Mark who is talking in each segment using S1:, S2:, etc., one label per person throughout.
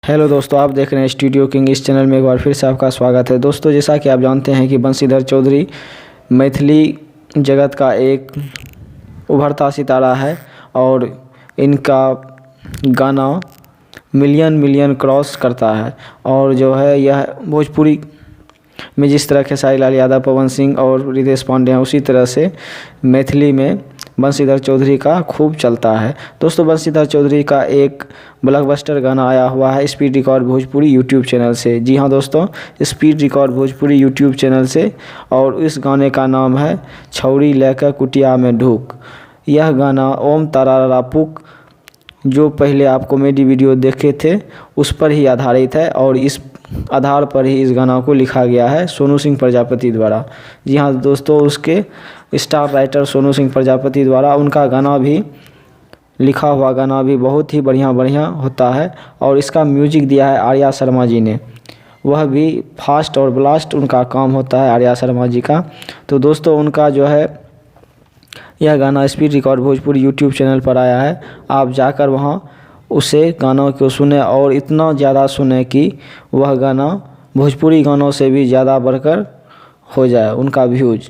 S1: Hello दोस्तों, आप देख रहे हैं स्टूडियो किंग। इस चैनल में एक बार फिर से आपका स्वागत है। दोस्तों, जैसा कि आप जानते हैं कि बंशीधर चौधरी मैथिली जगत का एक उभरता सितारा है और इनका गाना मिलियन क्रॉस करता है। और जो है यह भोजपुरी में जिस तरह खेसारी लाल यादव, पवन सिंह और रितेश पांडे हैं, उसी तरह से मैथिली में बंशीधर चौधरी का खूब चलता है। दोस्तों, बंशीधर चौधरी का एक ब्लॉकबस्टर गाना आया हुआ है speed record Bhojpuri YouTube channel से। जी हाँ दोस्तों, speed record Bhojpuri YouTube channel से। और इस गाने का नाम है छौरी लेकर कुटिया में ढूक। यह गाना ओम तारा पुक, जो पहले आप कॉमेडी वीडियो देखे थे, उस पर ही आधारित है और इस आधार पर ही इस गाना को लिखा गया है सोनू सिंह प्रजापति द्वारा। जी हाँ दोस्तों, उसके स्टार राइटर सोनू सिंह प्रजापति द्वारा उनका गाना भी लिखा हुआ गाना भी बहुत ही बढ़िया होता है। और इसका म्यूजिक दिया है आर्या शर्मा जी ने। वह भी फास्ट और ब्लास्ट उनका काम होता है आर्या शर्मा जी का। तो दोस्तों, उनका जो है यह गाना speed record Bhojpuri YouTube channel पर आया है। आप जाकर वहां उसे गानों को सुने और इतना ज़्यादा सुने कि वह गाना भोजपुरी गानों से भी ज़्यादा बढ़कर हो जाए उनका व्यूज़।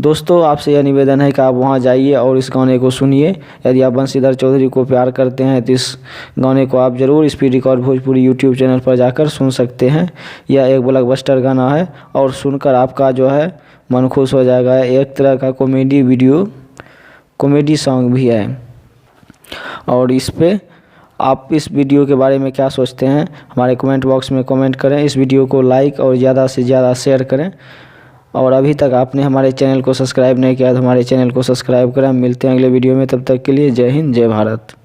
S1: दोस्तों, आपसे यह निवेदन है कि आप वहां जाइए और इस गाने को सुनिए। यदि आप बंशीधर चौधरी को प्यार करते हैं तो इस गाने को आप ज़रूर speed record Bhojpuri YouTube channel पर जाकर सुन सकते हैं। यह एक ब्लॉकबस्टर गाना है और सुनकर आपका जो है मन खुश हो जाएगा। एक तरह का कॉमेडी वीडियो, कॉमेडी सॉन्ग भी है। और इस पे आप इस वीडियो के बारे में क्या सोचते हैं, हमारे कमेंट बॉक्स में कमेंट करें। इस वीडियो को लाइक और ज़्यादा से ज़्यादा शेयर करें। और अभी तक आपने हमारे चैनल को सब्सक्राइब नहीं किया तो हमारे चैनल को सब्सक्राइब करें। मिलते हैं अगले वीडियो में, तब तक के लिए जय हिंद, जय भारत।